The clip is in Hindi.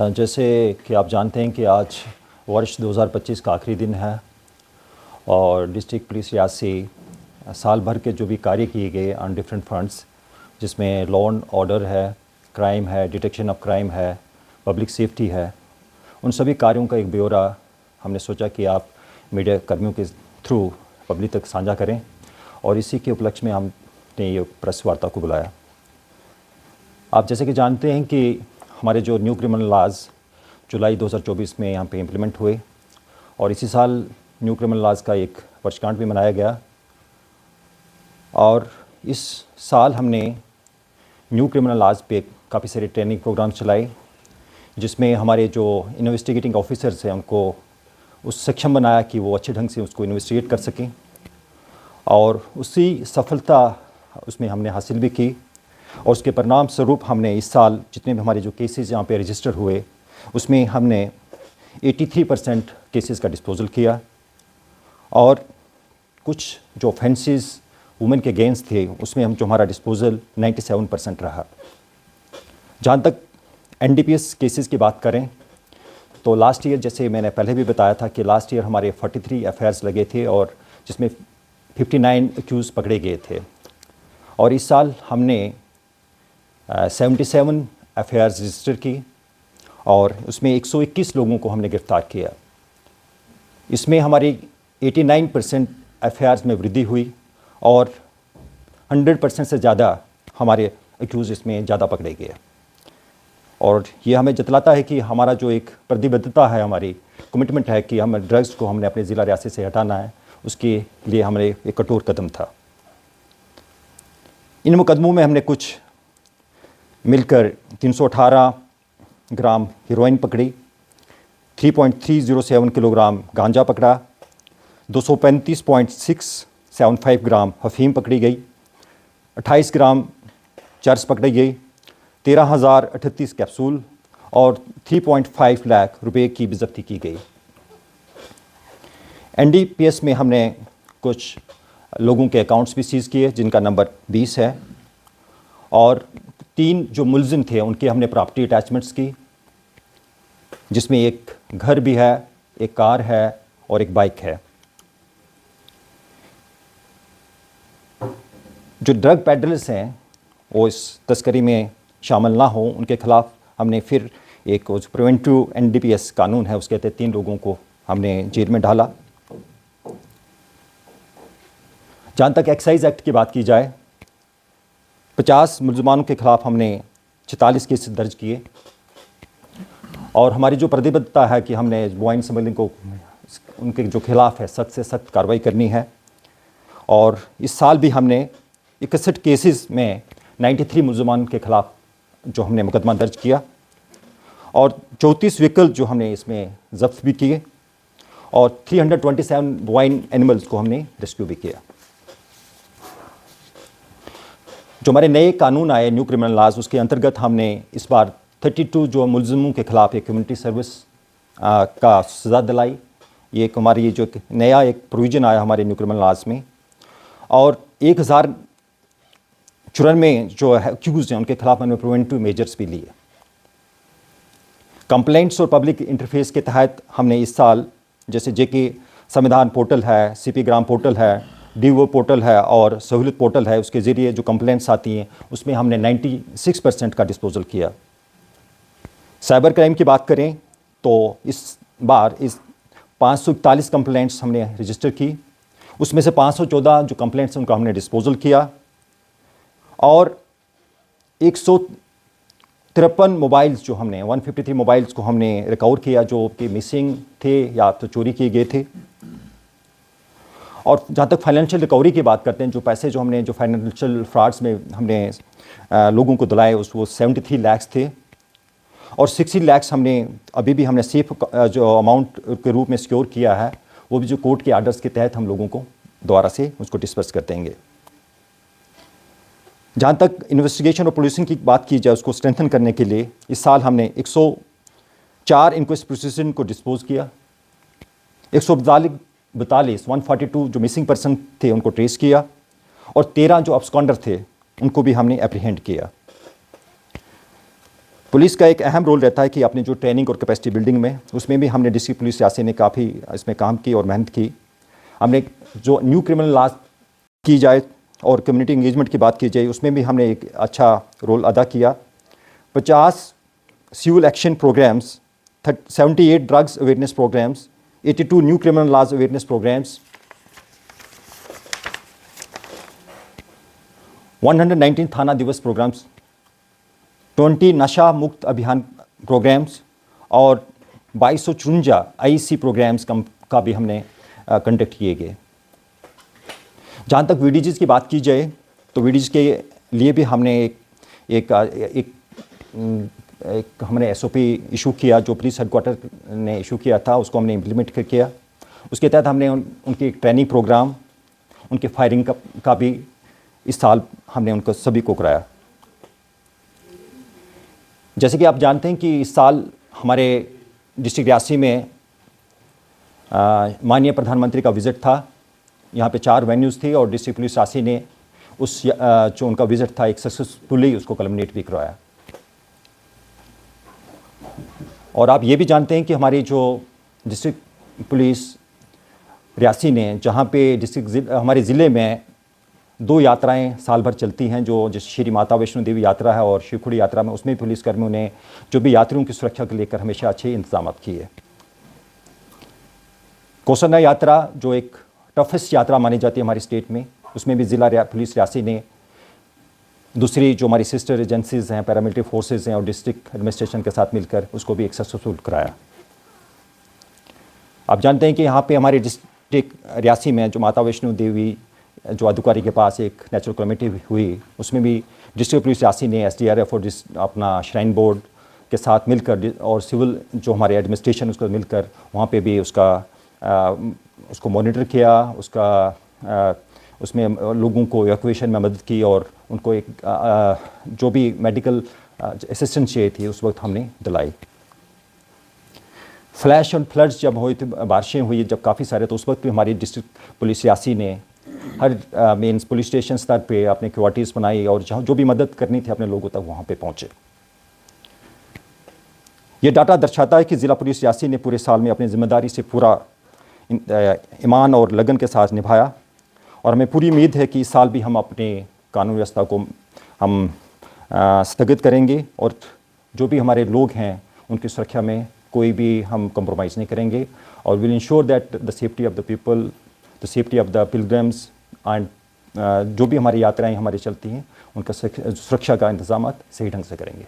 जैसे कि आप जानते हैं कि आज वर्ष 2025 का आखिरी दिन है और डिस्ट्रिक्ट पुलिस रियाद से साल भर के जो भी कार्य किए गए ऑन डिफरेंट फ्रंट्स, जिसमें लॉ एंड ऑर्डर है, क्राइम है, डिटेक्शन ऑफ क्राइम है, पब्लिक सेफ्टी है, उन सभी कार्यों का एक ब्यौरा हमने सोचा कि आप मीडिया कर्मियों के थ्रू पब्लिक तक साझा करें और इसी के उपलक्ष्य में हमने ये प्रेस वार्ता को बुलाया। आप जैसे कि जानते हैं कि हमारे जो न्यू क्रिमिनल लॉज जुलाई 2024 में यहाँ पे इम्प्लीमेंट हुए और इसी साल न्यू क्रिमिनल लॉज का एक वर्षगांठ भी मनाया गया और इस साल हमने न्यू क्रिमिनल लॉज पे काफ़ी सारे ट्रेनिंग प्रोग्राम चलाए, जिसमें हमारे जो इन्वेस्टिगेटिंग ऑफिसर्स हैं उनको उस सक्षम बनाया कि वो अच्छे ढंग से उसको इन्वेस्टिगेट कर सकें और उसी सफलता उसमें हमने हासिल भी की और उसके परिणाम स्वरूप हमने इस साल जितने भी हमारे जो केसेस यहाँ पे रजिस्टर हुए उसमें हमने 83% केसेस का डिस्पोजल किया और कुछ जो ऑफेंसेस वुमेन के अगेंस्ट थे उसमें हम जो हमारा डिस्पोजल 97% रहा। जहाँ तक एनडीपीएस केसेस की बात करें तो लास्ट ईयर, जैसे मैंने पहले भी बताया था कि लास्ट ईयर हमारे 43 एफआईआर्स लगे थे और जिसमें 59 एक्यूज़ पकड़े गए थे और इस साल हमने 77 एफआईआर्स रजिस्टर की और उसमें 121 लोगों को हमने गिरफ्तार किया। इसमें हमारी 89% एफआईआर्स में वृद्धि हुई और 100% से ज़्यादा हमारे एक्यूज़ इसमें ज़्यादा पकड़े गए और ये हमें जतलाता है कि हमारा जो एक प्रतिबद्धता है, हमारी कमिटमेंट है कि हम ड्रग्स को हमने अपने ज़िला रियासत से हटाना है, उसके लिए हमारे एक कठोर कदम था। इन मुकदमों में हमने कुछ मिलकर 318 ग्राम हीरोइन पकड़ी, 3.307 किलोग्राम गांजा पकड़ा, 235.675 ग्राम अफीम पकड़ी गई, 28 ग्राम चर्स पकड़ी गई, 13,038 कैप्सूल और 3.5 लाख रुपए की भी जब्ती की गई। एनडीपीएस में हमने कुछ लोगों के अकाउंट्स भी सीज़ किए जिनका नंबर 20 है और 3 जो मुलजिम थे उनके हमने प्रॉपर्टी अटैचमेंट्स की, जिसमें एक घर भी है, एक कार है और एक बाइक है। जो ड्रग पेडलर्स हैं वो इस तस्करी में शामिल ना हो, उनके खिलाफ हमने फिर एक प्रिवेंटिव एनडीपीएस कानून है उसके तहत 3 लोगों को हमने जेल में डाला। जहाँ तक एक्साइज एक्ट की बात की जाए, 50 मुलजमानों के खिलाफ हमने 46 केस दर्ज किए और हमारी जो प्रतिबद्धता है कि हमने वाइन स्मगलिंग को उनके जो खिलाफ है सख्त से सख्त कार्रवाई करनी है और इस साल भी हमने 61 केसेस में 93 मुलजमानों के खिलाफ जो हमने मुकदमा दर्ज किया और 34 व्हीकल जो हमने इसमें जब्त भी किए और 327 वाइन एनिमल्स को हमने रेस्क्यू भी किया। जो हमारे नए कानून आए न्यू क्रिमिनल लॉज, उसके अंतर्गत हमने इस बार 32 जो मुलजिमों के खिलाफ एक कम्युनिटी सर्विस का सज़ा दिलाई। ये एक हमारी जो नया एक प्रोविज़न आया हमारे न्यू क्रिमिनल लॉज में और 1094 जो एक्यूज़ हैं उनके खिलाफ हमने प्रिवेंटिव मेजर्स भी लिए। कंप्लेंट्स और पब्लिक इंटरफेस के तहत हमने इस साल जैसे जेके संविधान पोर्टल है, सीपी ग्राम पोर्टल है, डीओ पोर्टल है और सहूलियत पोर्टल है, उसके ज़रिए जो कंप्लेंट्स आती हैं उसमें हमने 96% का डिस्पोजल किया। साइबर क्राइम की बात करें तो इस बार 541 कंप्लेंट्स हमने रजिस्टर की, उसमें से 514 जो कंप्लेंट्स हैं उनका हमने डिस्पोजल किया और 153 मोबाइल्स जो हमने 153 मोबाइल्स को हमने रिकवर किया जो कि मिसिंग थे या तो चोरी किए गए थे। और जहाँ तक फाइनेंशियल रिकवरी की बात करते हैं, जो पैसे जो हमने जो फाइनेंशियल फ्रॉड्स में हमने लोगों को दिलाए वो 73 लाख थे और 60 लाख हमने अभी भी हमने सेफ जो अमाउंट के रूप में सिक्योर किया है, वो भी जो कोर्ट के आर्डर्स के तहत हम लोगों को दोबारा से उसको डिस्पर्स कर देंगे। जहाँ तक इन्वेस्टिगेशन और पुलिसिंग की बात की जाए, उसको स्ट्रेंथन करने के लिए इस साल हमने 104 इंक्वेस्ट प्रोसीजन को डिस्पोज किया, 142 जो मिसिंग पर्सन थे उनको ट्रेस किया और 13 जो अब्सकॉन्डर थे उनको भी हमने एप्रीहेंड किया। पुलिस का एक अहम रोल रहता है कि अपनी जो ट्रेनिंग और कैपेसिटी बिल्डिंग में, उसमें भी हमने डिस्ट्रिक्ट पुलिस रियासी ने काफ़ी इसमें काम की और मेहनत की। हमने जो न्यू क्रिमिनल लॉज की जाए और कम्युनिटी इंगेजमेंट की बात की जाए, उसमें भी हमने एक अच्छा रोल अदा किया। 50 civil action programs, 78 drugs awareness programs, 82 new criminal laws awareness programs, 119 थाना दिवस प्रोग्राम्स, 20 नशा मुक्त अभियान प्रोग्राम्स और 2254 आईसी प्रोग्राम्स का भी हमने कंडक्ट किए गए। जहाँ तक वीडीजीज़ की बात की जाए तो वीडीजी के लिए भी हमने एक हमने एसओपी इशू किया, जो पुलिस हेडक्वार्टर ने इशू किया था, उसको हमने इम्प्लीमेंट किया। उसके तहत हमने उनकी ट्रेनिंग प्रोग्राम, उनके फायरिंग का भी इस साल हमने उनको सभी को कराया। जैसे कि आप जानते हैं कि इस साल हमारे डिस्ट्रिक्ट रियासी में माननीय प्रधानमंत्री का विज़िट था। यहाँ पे 4 वेन्यूज़ थी और डिस्ट्रिक्ट पुलिस रियासी ने उस जो उनका विज़िट था एक सक्सेसफुली उसको कलमिनेट भी करवाया। और आप ये भी जानते हैं कि हमारी जो डिस्ट्रिक्ट पुलिस रियासी ने, जहाँ पे हमारे ज़िले में 2 यात्राएं साल भर चलती हैं, जो जैसे श्री माता वैष्णो देवी यात्रा है और शिवखुड़ी यात्रा में, उसमें पुलिसकर्मियों ने जो भी यात्रियों की सुरक्षा को लेकर हमेशा अच्छे इंतजाम किए। कौशल्या यात्रा जो एक टफेस्ट यात्रा मानी जाती है हमारी स्टेट में, उसमें भी ज़िला पुलिस रियासी ने दूसरी जो हमारी सिस्टर एजेंसीज़ हैं, पैरामिलिट्री फोर्सेज हैं और डिस्ट्रिक्ट एडमिनिस्ट्रेशन के साथ मिलकर उसको भी एक सक्सेसफुल कराया। आप जानते हैं कि यहाँ पे हमारे डिस्ट्रिक्ट रियासी में जो माता वैष्णो देवी जो अधिकारी के पास एक नेचुरल कैलेमिटी हुई, उसमें भी डिस्ट्रिक्ट पुलिस रियासी ने एसडीआरएफ और अपना श्राइन बोर्ड के साथ मिलकर और सिविल जो हमारे एडमिनिस्ट्रेशन उसको मिलकर वहाँ पे भी उसको मॉनिटर किया, उसमें लोगों को इवैक्यूएशन में मदद की और उनको एक जो भी मेडिकल असिस्टेंस चाहिए थी उस वक्त हमने दिलाई। फ्लैश और फ्लड्स जब हुई थी, बारिशें हुई जब काफ़ी सारे, तो उस वक्त भी हमारी डिस्ट्रिक्ट पुलिस रियासी ने हर मीन्स पुलिस स्टेशन स्तर पे अपने क्वार्टर्स बनाई और जहाँ जो भी मदद करनी थी अपने लोगों तक वहाँ पे पहुँचे। ये डाटा दर्शाता है कि ज़िला पुलिस रियासी ने पूरे साल में अपनी जिम्मेदारी से पूरा ईमान और लगन के साथ निभाया और हमें पूरी उम्मीद है कि इस साल भी हम अपने कानून व्यवस्था को हम स्थगित करेंगे और जो भी हमारे लोग हैं उनकी सुरक्षा में कोई भी हम कंप्रोमाइज़ नहीं करेंगे और will ensure that the safety of the people, the safety of the pilgrims and जो भी हमारी यात्राएं हमारी चलती हैं उनका सुरक्षा का इंतजाम सही ढंग से करेंगे।